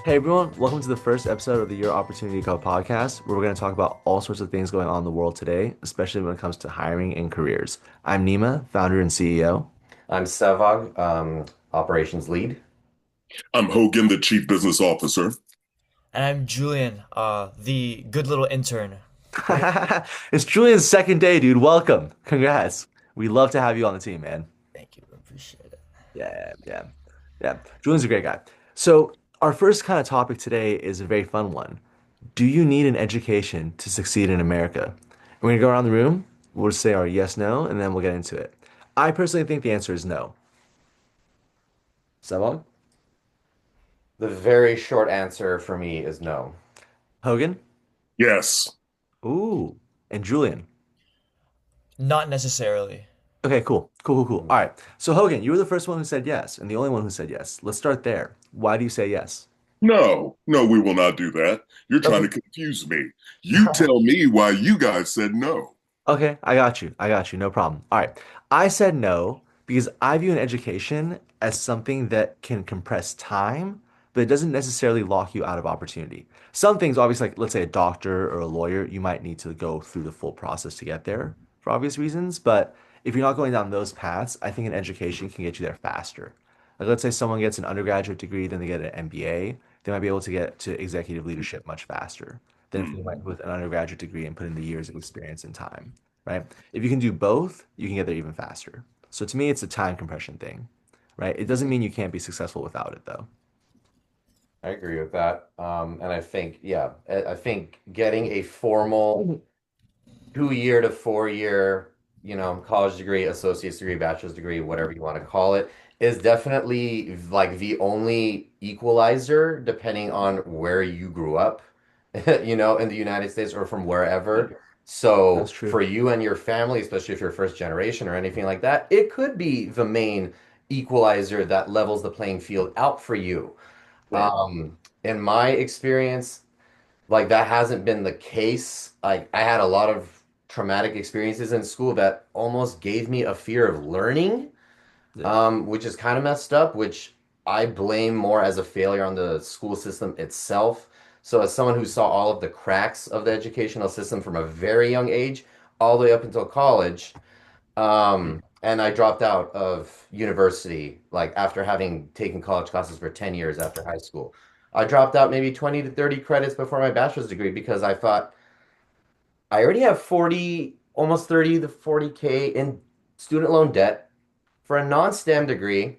Hey everyone, welcome to the first episode of the Your Opportunity Code podcast, where we're going to talk about all sorts of things going on in the world today, especially when it comes to hiring and careers. I'm Nima, founder and CEO. I'm Sevag, operations lead. I'm Hogan, the Chief Business Officer. And I'm Julian, the good little intern. It's Julian's second day, dude. Welcome. Congrats. We love to have you on the team, man. Thank you, appreciate it. Yeah. Julian's a great guy. So, our first kind of topic today is a very fun one. Do you need an education to succeed in America? We're going to go around the room. We'll just say our yes, no, and then we'll get into it. I personally think the answer is no. Savon? The very short answer for me is no. Hogan? Yes. Ooh. And Julian? Not necessarily. Okay, cool. All right. So, Hogan, you were the first one who said yes, and the only one who said yes. Let's start there. Why do you say yes? No, we will not do that. You're trying Okay. to confuse me. You tell me why you guys said no. Okay, I got you. No problem. All right. I said no because I view an education as something that can compress time, but it doesn't necessarily lock you out of opportunity. Some things, obviously, like let's say a doctor or a lawyer, you might need to go through the full process to get there for obvious reasons. But if you're not going down those paths, I think an education can get you there faster. Like let's say someone gets an undergraduate degree, then they get an MBA, they might be able to get to executive leadership much faster than if they Hmm. went with an undergraduate degree and put in the years of experience and time, right? If you can do both, you can get there even faster. So to me, it's a time compression thing, right? It doesn't mean you can't be successful without it, though. I agree with that. And I think, yeah, I think getting a formal 2 year to 4 year, college degree, associate's degree, bachelor's degree, whatever you want to call it, is definitely like the only equalizer depending on where you grew up, in the United States or from wherever. That's So for true. you and your family, especially if you're first generation or anything like that, it could be the main equalizer that levels the playing field out for you. Yeah. In my experience, like that hasn't been the case. Like I had a lot of traumatic experiences in school that almost gave me a fear of learning, Yeah. which is kind of messed up, which I blame more as a failure on the school system itself. So as someone who saw all of the cracks of the educational system from a very young age, all the way up until college, and I dropped out of university, like after having taken college classes for 10 years after high school. I dropped out maybe 20 to 30 credits before my bachelor's degree because I thought I already have 40, almost 30 to 40K in student loan debt for a non-STEM degree.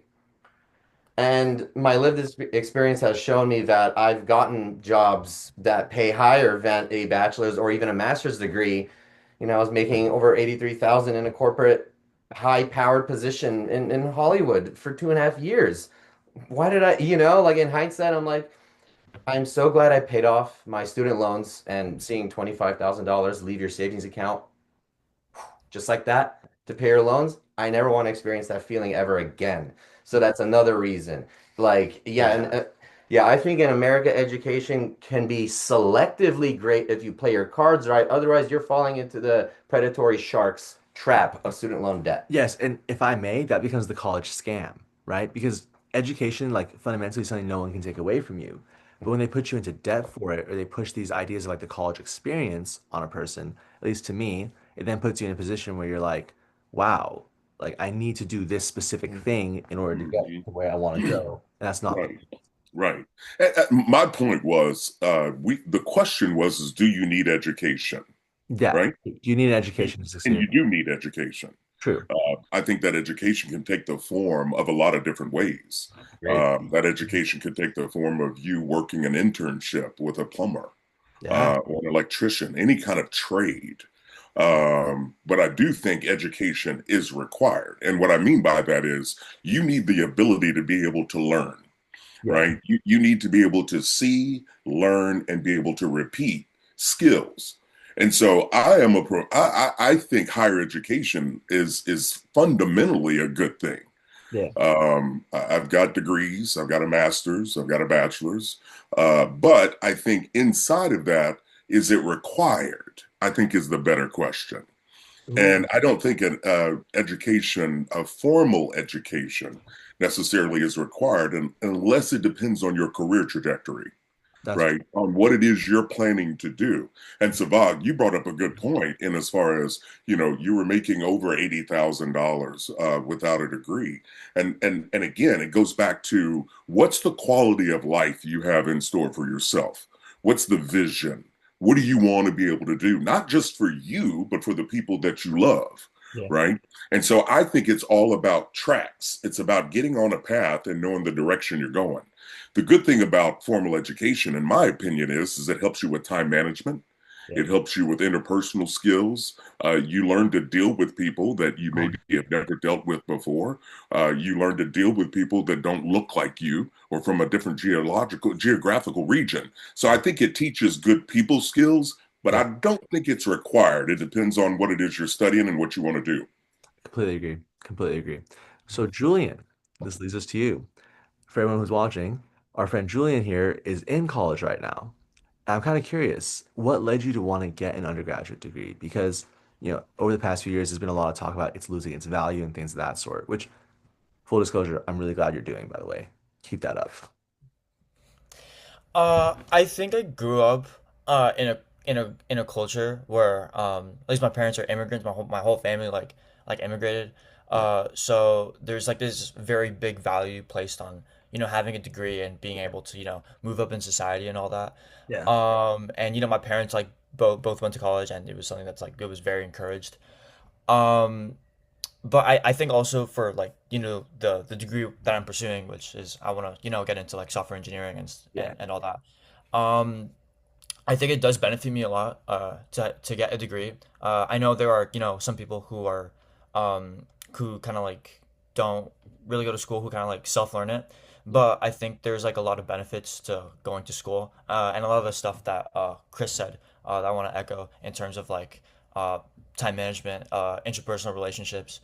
And my lived experience has shown me that I've gotten jobs that pay higher than a bachelor's or even a master's degree. I was making over 83,000 in a corporate high-powered position in Hollywood for 2.5 years. Why did like in hindsight, I'm like, I'm so glad I paid off my student loans and seeing $25,000 leave your savings account just like that to pay your loans. I never want to experience that feeling ever again. So that's another reason. Like, yeah, and Yeah. yeah, I think in America, education can be selectively great if you play your cards right. Otherwise, you're falling into the predatory sharks trap of student loan debt. Yes, and if I may, that becomes the college scam, right? Because education, like fundamentally, is something no one can take away from you. But when they put you into debt for it, or they push these ideas of like the college experience on a person, at least to me, it then puts you in a position where you're like, wow, like I need to do this specific thing in order to get Mhm. to where I want to go. And that's not the Right, right. My point was, the question was, is do you need education, yeah. right? You need an education to And succeed. you do need education. True. I think that education can take the form of a lot of different ways. Great. That education could take the form of you working an internship with a plumber, Yeah. or an electrician, any kind of trade. But I do think education is required. And what I mean by that is you need the ability to be able to learn, Yeah. right? You need to be able to see, learn, and be able to repeat skills. And so I think higher education is fundamentally a good thing. Yeah. I've got degrees, I've got a master's, I've got a bachelor's, but I think inside of that, is it required? I think is the better question. Ooh. And I don't think an education, a formal education, necessarily is required, unless it depends on your career trajectory. That's true. right? On what it is you're planning to do. And Savag, you brought up a good point in as far as, you were making over $80,000 without a degree. And again, it goes back to what's the quality of life you have in store for yourself? What's the vision? What do you want to be able to do? Not just for you, but for the people that you love, Yeah. right? And so I think it's all about tracks. It's about getting on a path and knowing the direction you're going. The good thing about formal education, in my opinion, is it helps you with time management. Yeah. It helps you with interpersonal skills. You learn to deal with people that you maybe have never dealt with before. You learn to deal with people that don't look like you or from a different geographical region. So I think it teaches good people skills, but Yeah. I don't think it's required. It depends on what it is you're studying and what you want to do. Completely agree. Completely agree. So, Julian, this leads us to you. For everyone who's watching, our friend Julian here is in college right now. I'm kind of curious, what led you to want to get an undergraduate degree? Because, over the past few years, there's been a lot of talk about it's losing its value and things of that sort, which, full disclosure, I'm really glad you're doing, by the way. Keep that up. I think I grew up in a culture where at least my parents are immigrants. My whole family like immigrated. Yeah. So there's like this very big value placed on having a degree and being able to move up in society and all that. Yeah. And my parents like both went to college, and it was something that's like it was very encouraged. Um, but I think also for like the degree that I'm pursuing, which is I want to get into like software engineering Yeah. and all that. Um, I think it does benefit me a lot to get a degree. I know there are some people who kind of like don't really go to school, who kind of like self learn it. But I think there's like a lot of benefits to going to school, and a lot of the stuff that Chris said that I want to echo in terms of like uh, time management, interpersonal relationships,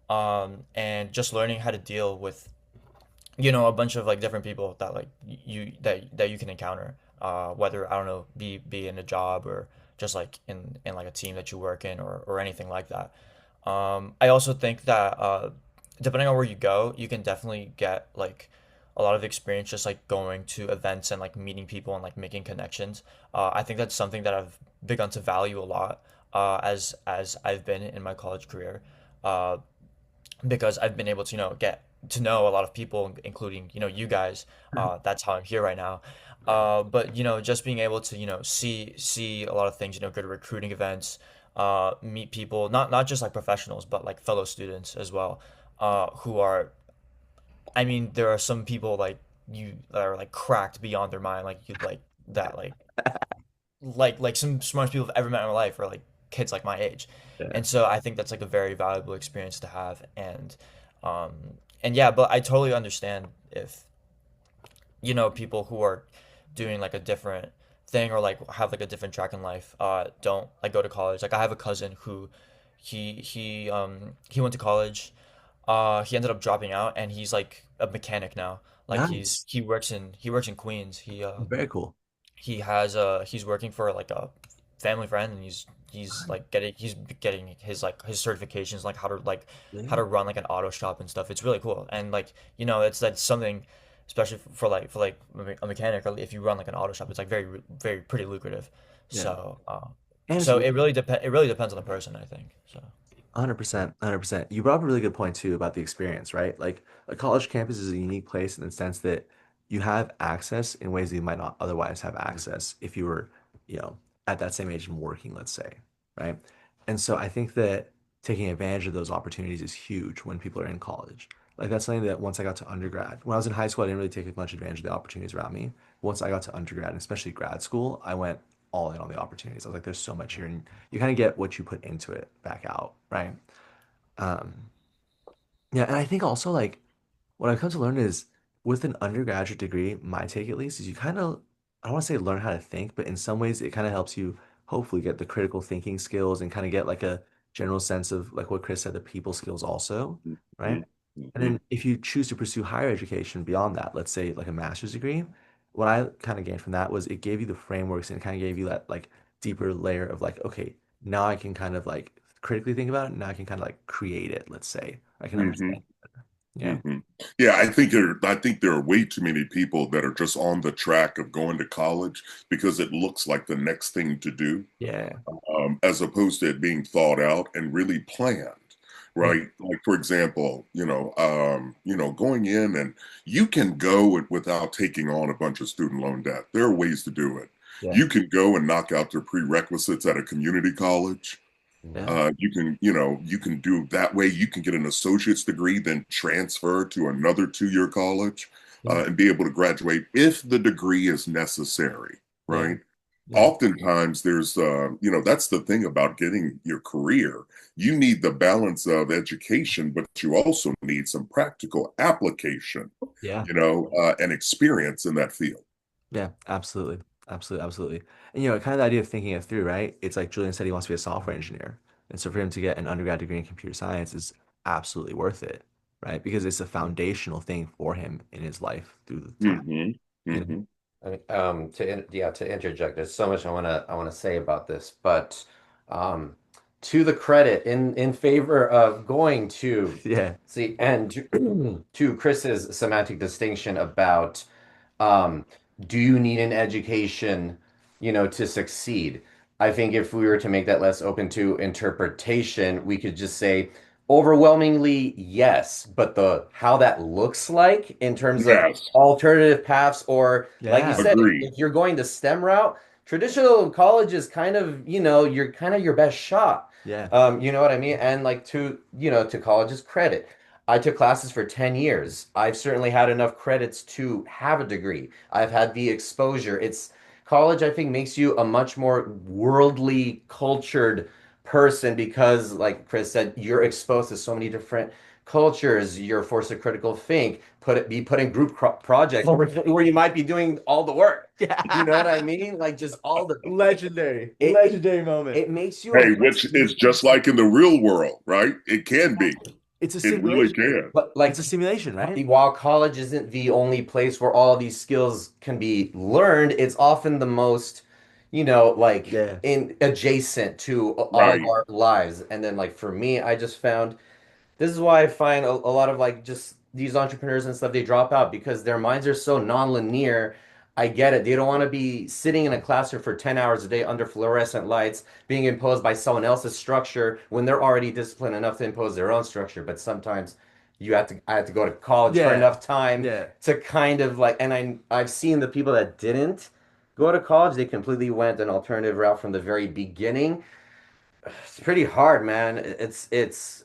and just learning how to deal with a bunch of like different people that like that you can encounter, whether I don't know, be in a job or just like in like a team that you work in, or anything like that. I also think that depending on where you go, you can definitely get like a lot of experience just like going to events and like meeting people and like making connections. I think that's something that I've begun to value a lot as I've been in my college career. Uh, because I've been able to, get to know a lot of people, including, you guys. That's how I'm here right now. But just being able to, see a lot of things, go to recruiting events, meet people, not just like professionals, but like fellow students as well, who are, I mean, there are some people like you that are like cracked beyond their mind, like you like that, like some smartest people I've ever met in my life are like kids like my age. Yeah. And so I think that's like a very valuable experience to have. Um and yeah, but I totally understand if people who are doing like a different thing or like have like a different track in life don't like go to college. Like I have a cousin who he went to college. He ended up dropping out, and he's like a mechanic now. Like Nice. he works in Queens. Very cool. He's working for like a family friend, and he's like getting his certifications, like how Yeah. to run like an auto shop and stuff. It's really cool. And like that's something, especially for like a mechanic, or if you run like an auto shop, it's like very pretty lucrative. Yeah. So And it's so it really depends on the person, I think. So 100%, 100%. You brought up a really good point too about the experience, right? Like a college campus is a unique place in the sense that you have access in ways that you might not otherwise have access if you were, you know, at that same age and working, let's say, right? And so I think that taking advantage of those opportunities is huge when people are in college. Like that's something that once I got to undergrad, when I was in high school, I didn't really take much advantage of the opportunities around me. Once I got to undergrad, and especially grad school, I went all in on the opportunities. I was like, there's so much here, and you kind of get what you put into it back out, right? Um, yeah, and I think also like what I've come to learn is with an undergraduate degree, my take at least is you kind of, I don't want to say learn how to think, but in some ways it kind of helps you hopefully get the critical thinking skills and kind of get like a general sense of like what Chris said, the people skills also, right? Mhm, And mhm. then if you choose to pursue higher education beyond that, let's say like a master's degree, what I kind of gained from that was it gave you the frameworks and kind of gave you that like deeper layer of like, okay, now I can kind of like critically think about it. Now I can kind of like create it, let's say. I can Mhm. understand. Yeah. Hmm. Yeah, I think there are way too many people that are just on the track of going to college because it looks like the next thing to do, Yeah. as opposed to it being thought out and really planned, Yeah. right? Like for example, going in and you can go without taking on a bunch of student loan debt. There are ways to do it. Yeah. You can go and knock out their prerequisites at a community college. Yeah. You can do that way. You can get an associate's degree, then transfer to another 2-year college, Yeah. and be able to graduate if the degree is necessary, Yeah. right? Yeah. Oftentimes, that's the thing about getting your career. You need the balance of education, but you also need some practical application, Yeah. and experience in that field. Yeah, absolutely. Absolutely, absolutely. And kind of the idea of thinking it through, right? It's like Julian said he wants to be a software engineer. And so for him to get an undergrad degree in computer science is absolutely worth it, right? Because it's a foundational thing for him in his life through the time, Hmm. you know? Hmm. I mean, to interject, there's so much I wanna say about this, but um, to the credit in favor of going to Yeah. see and to Chris's semantic distinction about um, do you need an education, to succeed? I think if we were to make that less open to interpretation, we could just say overwhelmingly yes, but the how that looks like in terms of Yes, alternative paths, or like you Yeah. said, agreed. if you're going the STEM route, traditional college is kind of, you're kind of your best shot. Yeah. You know what I mean? And like to college's credit, I took classes for 10 years. I've certainly had enough credits to have a degree. I've had the exposure. It's college, I think, makes you a much more worldly, cultured person because, like Chris said, you're exposed to so many different cultures. You're forced to critical think, be put in group projects where you might be doing all the work. You know what I Yeah. mean? Like just all the Legendary. it Legendary moment. it makes you a Hey, much which is just like in the real world, right? It can be. It's a It really simulation. can. but It's a like simulation, right? while college isn't the only place where all these skills can be learned, it's often the most, like Yeah. in adjacent to all of Right. our lives. And then like for me, I just found this is why I find a lot of like just these entrepreneurs and stuff, they drop out because their minds are so non-linear. I get it. They don't want to be sitting in a classroom for 10 hours a day under fluorescent lights, being imposed by someone else's structure when they're already disciplined enough to impose their own structure. But sometimes I have to go to college for Yeah. enough time Yeah. to kind of like, and I've seen the people that didn't go to college, they completely went an alternative route from the very beginning. It's pretty hard, man. It's It's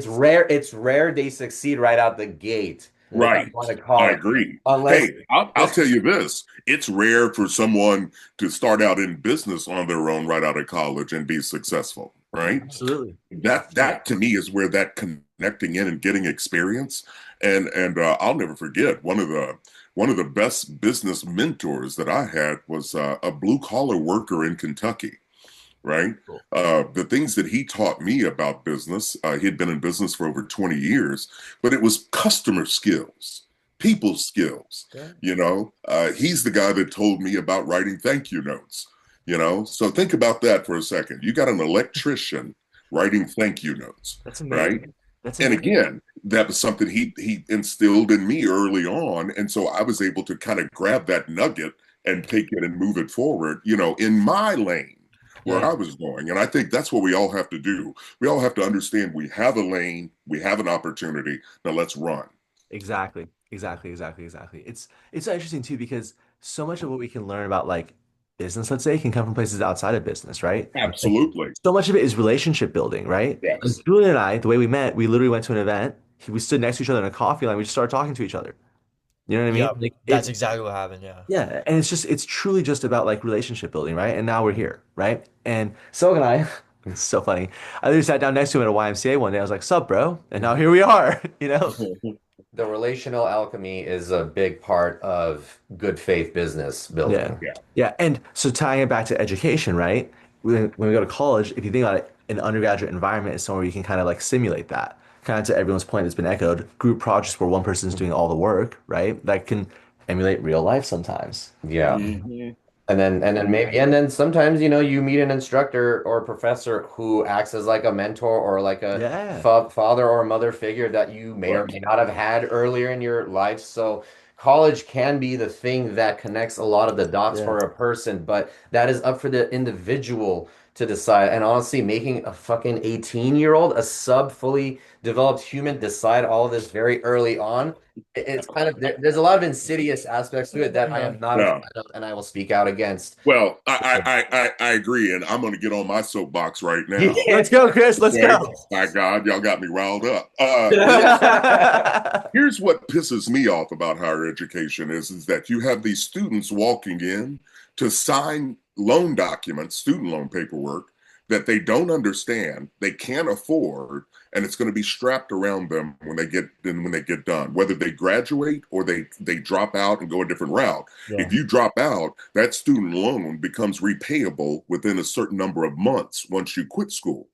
rare. It's rare they succeed right out the gate without Right. going to I college, agree. unless Hey, I'll unless tell you this. It's rare for someone to start out in business on their own right out of college and be successful, right? absolutely. That yeah, that to me is where that connecting in and getting experience, and I'll never forget one of the best business mentors that I had was a blue collar worker in Kentucky, right? Cool. The things that he taught me about business, he had been in business for over 20 years, but it was customer skills, people skills. Yeah. He's the guy that told me about writing thank you notes. So think about that for a second. You got an electrician writing thank you notes, That's right? amazing. That's And amazing. again, that was something he instilled in me early on, and so I was able to kind of grab that nugget and take it and move it forward, in my lane where Yeah. I was going. And I think that's what we all have to do. We all have to understand we have a lane, we have an opportunity. Now let's run. Exactly. Exactly. Exactly. Exactly. It's so interesting too because so much of what we can learn about like business, let's say, can come from places outside of business, right? Like Absolutely. so much of it is relationship building, right? Like Yes. Julian and I, the way we met, we literally went to an event. We stood next to each other in a coffee line. We just started talking to each other. You know what I mean? Yep, Like that's it, exactly what happened. Yeah. yeah. And it's truly just about like relationship building, right? And now we're here, right? And so and I, it's so funny. I literally sat down next to him at a YMCA one day. I was like, "Sup, bro?" And now here we are, you know? the relational alchemy is a big part of good faith business Yeah. building. Yeah. Yeah. And so tying it back to education, right? When we go to college, if you think about it, an undergraduate environment is somewhere you can kind of like simulate that. Kind of to everyone's point that's been echoed, group projects where one person's doing all the work, right? That can emulate real life sometimes. Yeah. Mhm. And then sometimes, you meet an instructor or a professor who acts as like a mentor or like a Yeah. father or mother figure that you may or Right. may not have had earlier in your life. So college can be the thing that connects a lot of the dots Yeah. for a person, but that is up for the individual to decide. And honestly, making a fucking 18-year-old, a sub fully developed human, decide all of this very early on, it's kind of there's a lot of insidious aspects to it that I am not a fan Yeah. of and I will speak out against. Well, So, I agree, and I'm going to get on my soapbox right now. yeah. Let's go, Chris. Let's Okay. go. My God, y'all got me riled up. Yeah. Here's what pisses me off about higher education is that you have these students walking in to sign loan documents, student loan paperwork that they don't understand, they can't afford, and it's going to be strapped around them when they get done, whether they graduate or they drop out and go a different route. If you drop out, that student loan becomes repayable within a certain number of months once you quit school.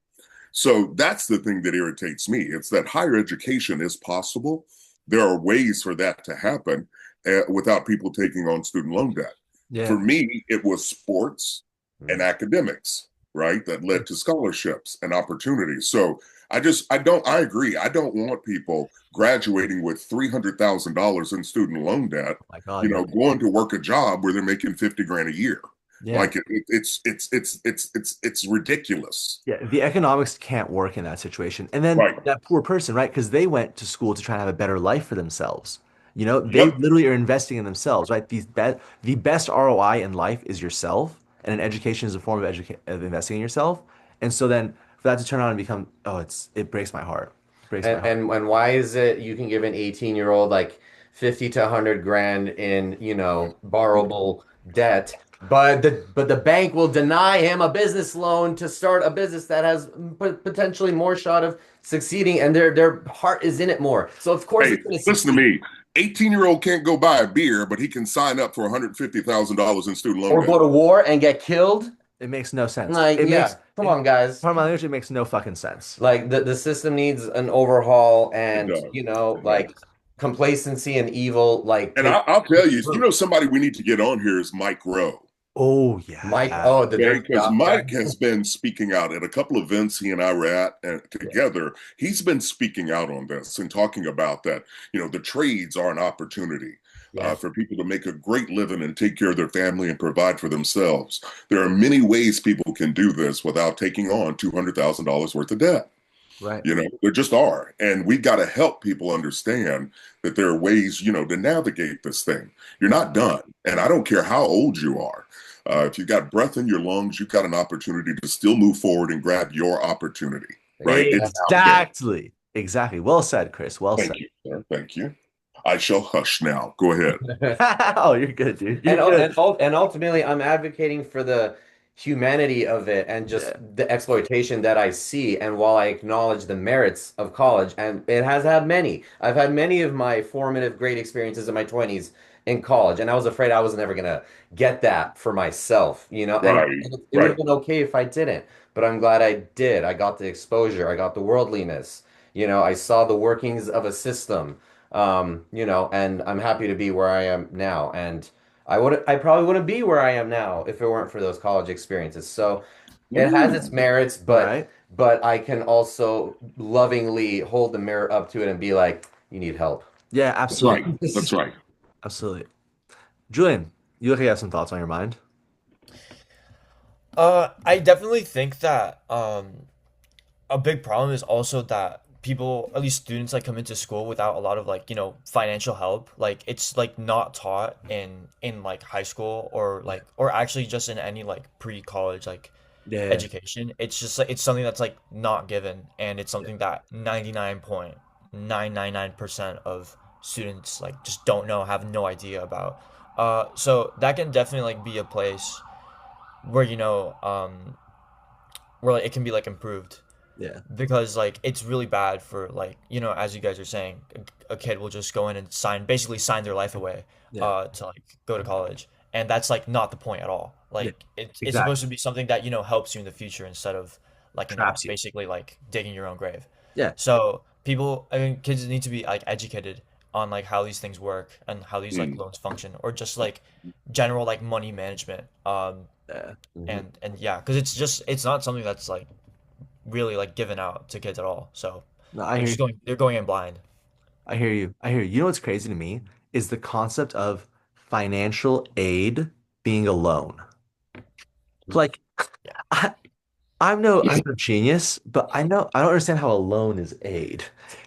So that's the thing that irritates me. It's that higher education is possible. There are ways for that to happen without people taking on student loan debt. For Yeah. me, it was sports and academics, right? That led to scholarships and opportunities. So I agree. I don't want people graduating with $300,000 in student loan debt, Oh my God, no. going to work a job where they're making 50 grand a year. Yeah. Like it's ridiculous. Yeah, the economics can't work in that situation. And then Right. that poor person, right? Because they went to school to try and have a better life for themselves. They Yep. literally are investing in themselves, right? The best ROI in life is yourself, and an education is a form of investing in yourself. And so then for that to turn around and become, oh, it breaks my heart. It breaks my And, heart. and why is it you can give an 18-year-old like 50 to 100 grand in, borrowable debt, but the bank will deny him a business loan to start a business that has potentially more shot of succeeding, and their heart is in it more. So of course Hey, it's going to listen to succeed. me. 18-year-old can't go buy a beer, but he can sign up for $150,000 in student loan Or debt. go to war and get killed. It makes no sense. Like, yeah, come on, guys. Part of my language, it makes no fucking sense. Like the system needs an overhaul, It and does. It like does. complacency and evil like And take I'll tell you, root. somebody we need to get on here is Mike Rowe. Oh, Mike, yeah. oh, the Okay, dirty because doc guy. Mike has been speaking out at a couple of events he and I were at Yeah. together. He's been speaking out on this and talking about that. The trades are an opportunity Yes. for people to make a great living and take care of their family and provide for themselves. There are many ways people can do this without taking on $200,000 worth of debt. Right. There just are. And we got to help people understand that there are ways, to navigate this thing. You're not done. And I don't care how old you are. If you've got breath in your lungs, you've got an opportunity to still move forward and grab your opportunity, right? It's out there. Exactly. Exactly. Well said, Chris. Well Thank said. you, sir. Thank you. I shall hush now. Go ahead. Oh, you're good, dude. You're And good. and ultimately, I'm advocating for the humanity of it and just Yeah. the exploitation that I see. And while I acknowledge the merits of college, and it has had many, I've had many of my formative great experiences in my 20s in college, and I was afraid I was never gonna get that for myself, and Right, it would right. have been okay if I didn't, but I'm glad I did. I got the exposure, I got the worldliness, I saw the workings of a system, and I'm happy to be where I am now. And I probably wouldn't be where I am now if it weren't for those college experiences. So it has its Ooh, merits, but Right? but I can also lovingly hold the mirror up to it and be like, you need help. Yeah, that's right. absolutely. That's right. Absolutely. Julian, you look like you have some thoughts on your mind. I definitely think that a big problem is also that people, at least students, like come into school without a lot of like, financial help. Like it's like not taught in like high school or like or actually just in any like pre-college like Yeah. education. It's just like it's something that's like not given, and it's something that 99.999% of students like just don't know, have no idea about. So that can definitely like be a place where where like, it can be like improved, Yeah. because like it's really bad for like as you guys are saying, a kid will just go in and basically sign their life away Yeah. to like go to college, and that's like not the point at all. Yeah. Like it's Exactly. supposed to be something that helps you in the future, instead of like Traps you. basically like digging your own grave. Yeah. So people, I mean, kids need to be like educated on like how these things work and how these like Mm. loans function, or just like general like money management. Yeah. Mhm. And yeah, because it's not something that's like really like given out to kids at all. So No, I hear they're going in blind. I hear you. I hear you. You know what's crazy to me is the concept of financial aid being a loan. Like, Yeah. I, I'm no genius, but I don't understand how a loan is aid.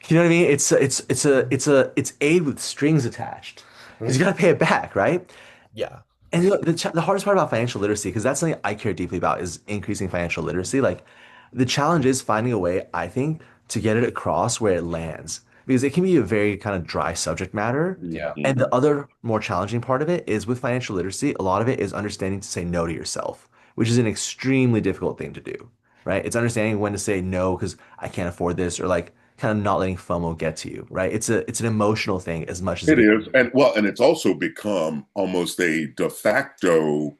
You know what I mean? It's aid with strings attached because you got to pay it back, right? Yeah. And you know, the hardest part about financial literacy, because that's something I care deeply about, is increasing financial literacy. Like the challenge is finding a way, I think, to get it across where it lands, because it can be a very kind of dry subject matter. Yeah. And Mhm. the other more challenging part of it is with financial literacy, a lot of it is understanding to say no to yourself, which is an extremely difficult thing to do, right? It's understanding when to say no because I can't afford this, or like kind of not letting FOMO get to you, right? It's an emotional thing as much as It it is. is, and well, and it's also become almost a de facto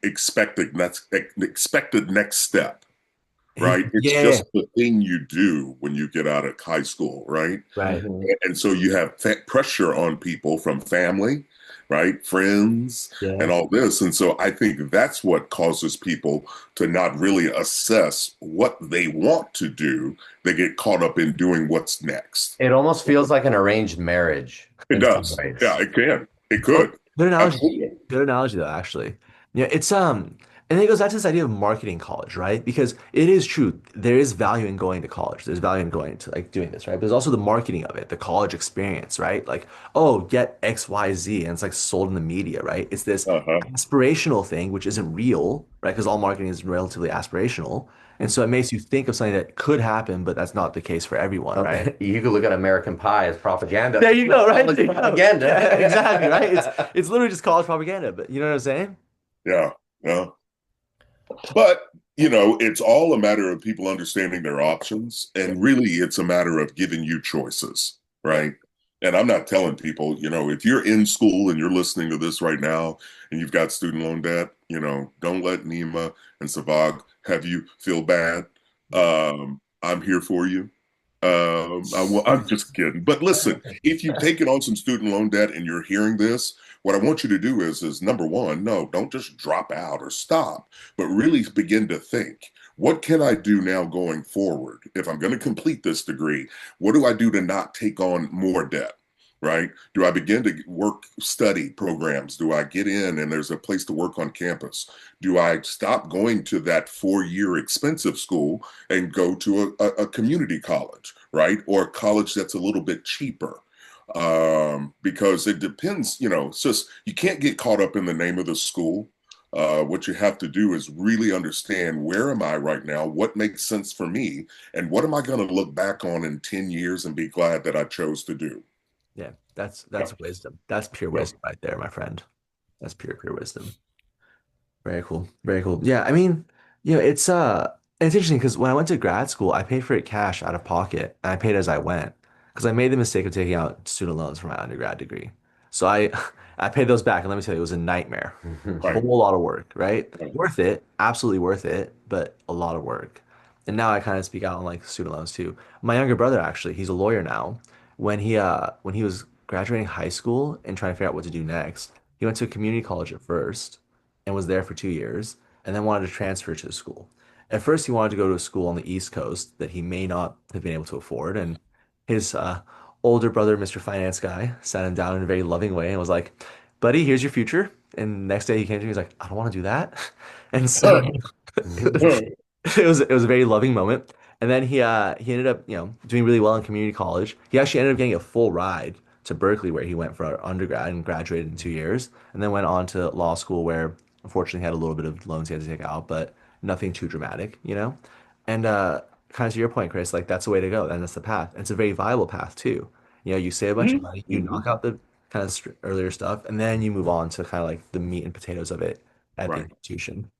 expected next step, right? It's Yeah, just the thing you do when you get out of high school, right? right. Mhm. And so you have pressure on people from family, right? Friends, and Yeah. all this. And so I think that's what causes people to not really assess what they want to do. They get caught up in doing what's next. It almost feels like an arranged marriage It in some does. Yeah, ways. it can. It Oh, could. good analogy. Absolutely. Good analogy though, actually. Yeah, and then it goes back to this idea of marketing college, right? Because it is true, there is value in going to college. There's value in going to like doing this, right? But there's also the marketing of it, the college experience, right? Like, oh, get XYZ, and it's like sold in the media, right? It's this Uh-huh. aspirational thing, which isn't real, right? Because all marketing is relatively aspirational. And so it makes you think of something that could happen, but that's not the case for everyone, right? You could look at American Pie as propaganda. There you go, right? College There you go. Yeah, exactly, right? It's propaganda. it's literally just college propaganda, but you know what I'm saying? Yeah. Yeah. But, it's all a matter of people understanding their options. And really, it's a matter of giving you choices, Yeah. right? And I'm not telling people, if you're in school and you're listening to this right now and you've got student loan debt, don't let Nima and Savag have you feel bad. I'm here for you. I'm just kidding. But listen, if you've taken on some student loan debt and you're hearing this, what I want you to do is number one, no, don't just drop out or stop, but really begin to think, what can I do now going forward? If I'm going to complete this degree, what do I do to not take on more debt? Right? Do I begin to work study programs? Do I get in and there's a place to work on campus? Do I stop going to that 4-year expensive school and go to a community college, right? Or a college that's a little bit cheaper. Because it depends, it's just you can't get caught up in the name of the school. What you have to do is really understand, where am I right now? What makes sense for me? And what am I going to look back on in 10 years and be glad that I chose to do? Yeah, Yeah. that's wisdom. That's pure Yeah. wisdom right there, my friend. That's pure wisdom. Very cool. Very cool. Yeah, I mean, it's interesting because when I went to grad school, I paid for it cash out of pocket, and I paid as I went because I made the mistake of taking out student loans for my undergrad degree. So I I paid those back, and let me tell you, it was a nightmare. Right. Whole lot of work, right? Right. Worth it, absolutely worth it, but a lot of work. And now I kind of speak out on like student loans too. My younger brother actually, he's a lawyer now. When he was graduating high school and trying to figure out what to do next, he went to a community college at first and was there for 2 years and then wanted to transfer to the school. At first, he wanted to go to a school on the East Coast that he may not have been able to afford. And his older brother, Mr. Finance Guy, sat him down in a very loving way and was like, buddy, here's your future. And next day he came to me, he's like, I don't want to do that. And so it was a very loving moment. And then he ended up, doing really well in community college. He actually ended up getting a full ride to Berkeley where he went for undergrad and graduated in 2 years, and then went on to law school where unfortunately he had a little bit of loans he had to take out, but nothing too dramatic. And kind of to your point, Chris, like that's the way to go. And that's the path. And it's a very viable path too. You save a bunch of money, you knock out the kind of earlier stuff, and then you move on to kind of like the meat and potatoes of it at the Right. institution.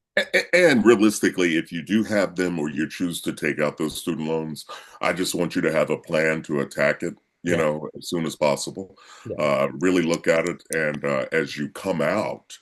And realistically, if you do have them or you choose to take out those student loans, I just want you to have a plan to attack it, Yeah. as soon as possible. Yeah. Really look at it. And as you come out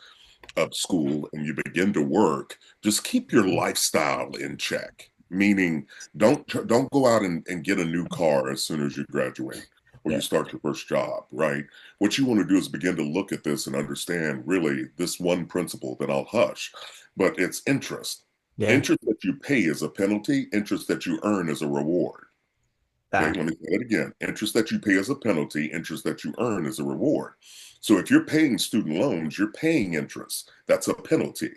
of school and you begin to work, just keep your lifestyle in check. Meaning, don't go out and get a new car as soon as you graduate, or you Yeah. start your first job, right? What you want to do is begin to look at this and understand really this one principle that I'll hush, but it's interest. Yeah. Interest that you pay is a penalty, interest that you earn is a reward. Okay, Back. let me say that again. Interest that you pay as a penalty, interest that you earn is a reward. So if you're paying student loans, you're paying interest. That's a penalty,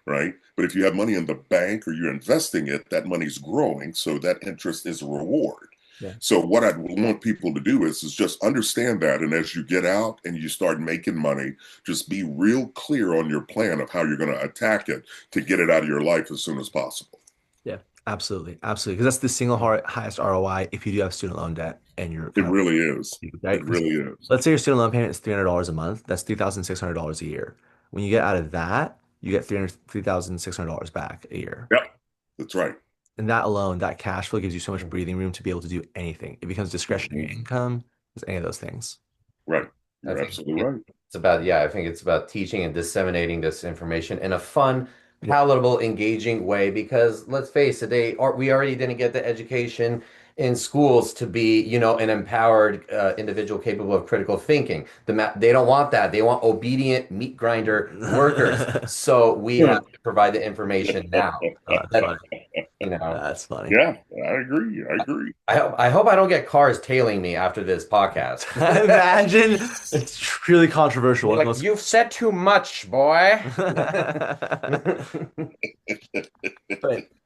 right? But if you have money in the bank or you're investing it, that money's growing, so that interest is a reward. Yeah. So what I want people to do is just understand that, and as you get out and you start making money, just be real clear on your plan of how you're going to attack it to get it out of your life as soon as possible. Yeah. Absolutely. Absolutely. Because that's the single highest ROI if you do have student loan debt and you're It kind of really is. right. It Because really is. let's say your student loan payment is $300 a month. That's $3,600 a year. When you get out of that, you get $3,600 back a year. Yep, that's right. And that alone, that cash flow gives you so much breathing room to be able to do anything. It becomes discretionary Mhm. income, just any of those things. Right. I You're think absolutely right. it's about, yeah, I think it's about teaching and disseminating this information in a fun, Yeah. palatable, engaging way because let's face it, we already didn't get the education in schools to be, an empowered individual capable of critical thinking. They don't want that. They want obedient meat grinder workers. So we have to provide the information now. Oh, that's That, funny. you know, That's funny. Yeah, I agree. I agree. I hope I don't get cars tailing me after this podcast. Imagine it's really controversial. Like, you've said too much, boy.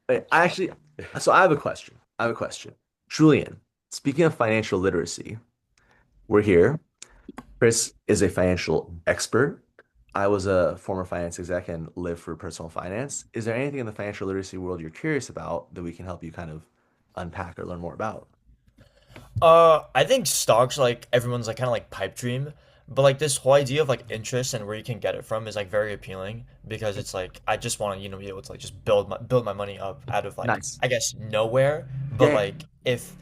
But I actually, so I have a question. I have a question. Julian, speaking of financial literacy, we're here. Chris is a financial expert. I was a former finance exec and lived for personal finance. Is there anything in the financial literacy world you're curious about that we can help you kind of unpack or learn more about? I think stocks like everyone's like kind of like pipe dream, but like this whole idea of like interest and where you can get it from is like very appealing because it's like I just want to be able to like just build my money up out of like Nice. I guess nowhere, but Yeah. like if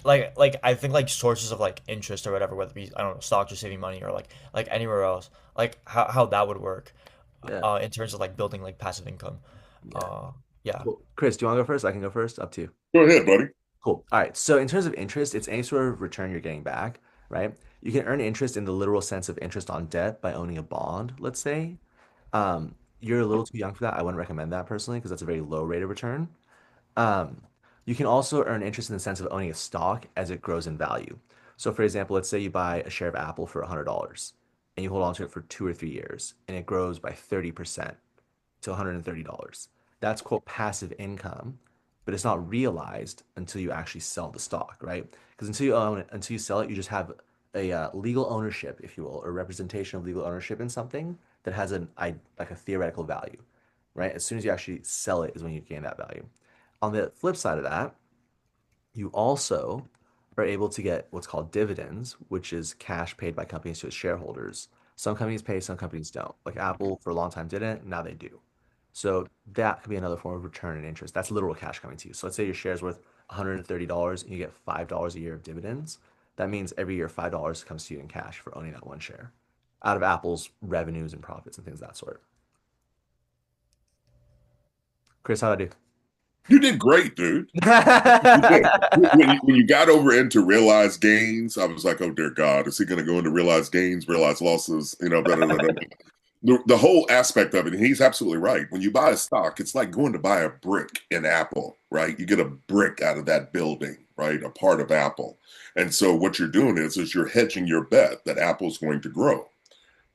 like I think like sources of like interest or whatever, whether it be I don't know stocks or saving money or like anywhere else, like how that would work, Yeah. in terms of like building like passive income, Yeah. uh yeah. Well, Chris, do you want to go first? I can go first. Up to you. Go ahead, buddy. Cool. All right. So in terms of interest, it's any sort of return you're getting back, right? You can earn interest in the literal sense of interest on debt by owning a bond, let's say. You're a little too young for that. I wouldn't recommend that personally because that's a very low rate of return. Um, you can also earn interest in the sense of owning a stock as it grows in value. So, for example, let's say you buy a share of Apple for $100 and you hold on to it for 2 or 3 years and it grows by 30% to $130. That's quote passive income, but it's not realized until you actually sell the stock, right? Because until you own it, until you sell it, you just have a legal ownership, if you will, or representation of legal ownership in something that has like a theoretical value, right? As soon as you actually sell it is when you gain that value. On the flip side of that, you also are able to get what's called dividends, which is cash paid by companies to its shareholders. Some companies pay, some companies don't. Like Apple for a long time didn't, now they do. So that could be another form of return and interest. That's literal cash coming to you. So let's say your share is worth $130 and you get $5 a year of dividends. That means every year $5 comes to you in cash for owning that one share out of Apple's revenues and profits and things of that sort. Chris, how'd I You did great, dude. You did. do? When you got over into realized gains, I was like, oh dear God, is he going to go into realized gains, realized losses? Blah, blah, blah, blah. The whole aspect of it, and he's absolutely right. When you buy a stock, it's like going to buy a brick in Apple, right? You get a brick out of that building, right? A part of Apple. And so what you're doing is you're hedging your bet that Apple's going to grow.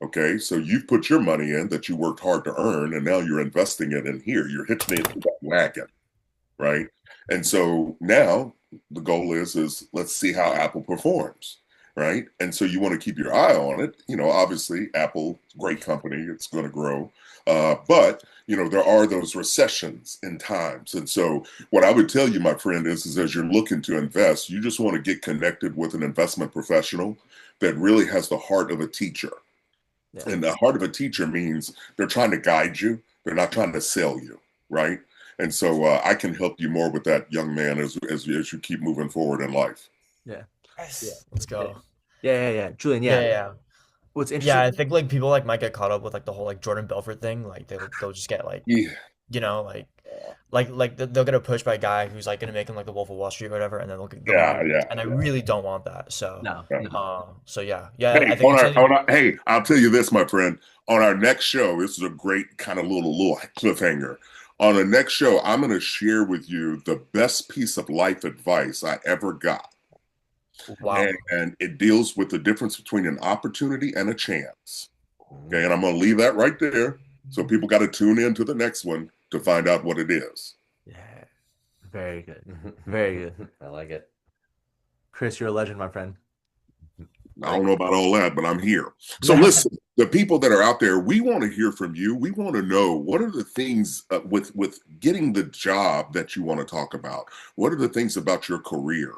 Okay, so you've put your money in that you worked hard to earn, and now you're investing it in here. You're hitching it to that wagon, right? And so now the goal is let's see how Apple performs, right? And so you want to keep your eye on it. Obviously, Apple, great company, it's going to grow, but there are those recessions in times. And so what I would tell you, my friend, is as you're looking to invest, you just want to get connected with an investment professional that really has the heart of a teacher. Yeah. And the heart of a teacher means they're trying to guide you. They're not trying to sell you, right? And so I can help you more with that, young man, as you keep moving forward in life. Yeah. Yeah. Yes, let's Yeah. go. Yeah. Julian, Yeah, yeah. yeah, yeah. What's Yeah, I interesting? think like people like might get caught up with like the whole like Jordan Belfort thing. Like they'll just get like Yeah, you know like they'll get approached by a guy who's like gonna make him like the Wolf of Wall Street or whatever, and then they'll make Yeah, it, yeah, and I yeah. really don't want that. So, No, Yeah. no. so yeah, Hey, I think it's really hey, I'll tell you this, my friend. On our next show, this is a great kind of little cliffhanger. On the next show, I'm going to share with you the best piece of life advice I ever got. wow. And it deals with the difference between an opportunity and a chance. Okay, and I'm going to leave that right there. So people got to tune in to the next one to find out what it is. Yeah. Very good. Very good. I like it. Chris, you're a legend, my friend. I don't know about all that, but I'm here. So listen, the people that are out there, we want to hear from you. We want to know what are the things with getting the job that you want to talk about. What are the things about your career?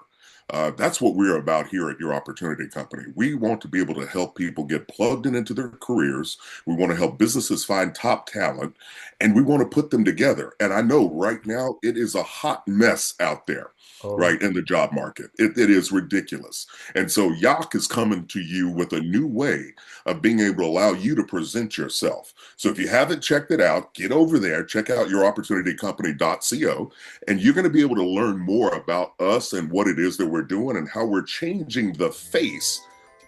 That's what we're about here at Your Opportunity Company. We want to be able to help people get plugged into their careers. We want to help businesses find top talent, and we want to put them together. And I know right now it is a hot mess out there, Oh, right, in the job market. It is ridiculous. And so Yak is coming to you with a new way of being able to allow you to present yourself. So if you haven't checked it out, get over there, check out youropportunitycompany.co, and you're going to be able to learn more about us and what it is that we're doing and how we're changing the face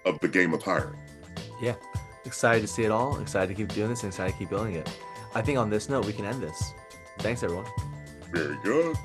of the game of hiring. yeah. Excited to see it all. Excited to keep doing this and excited to keep building it. I think on this note, we can end this. Thanks, everyone. Very good.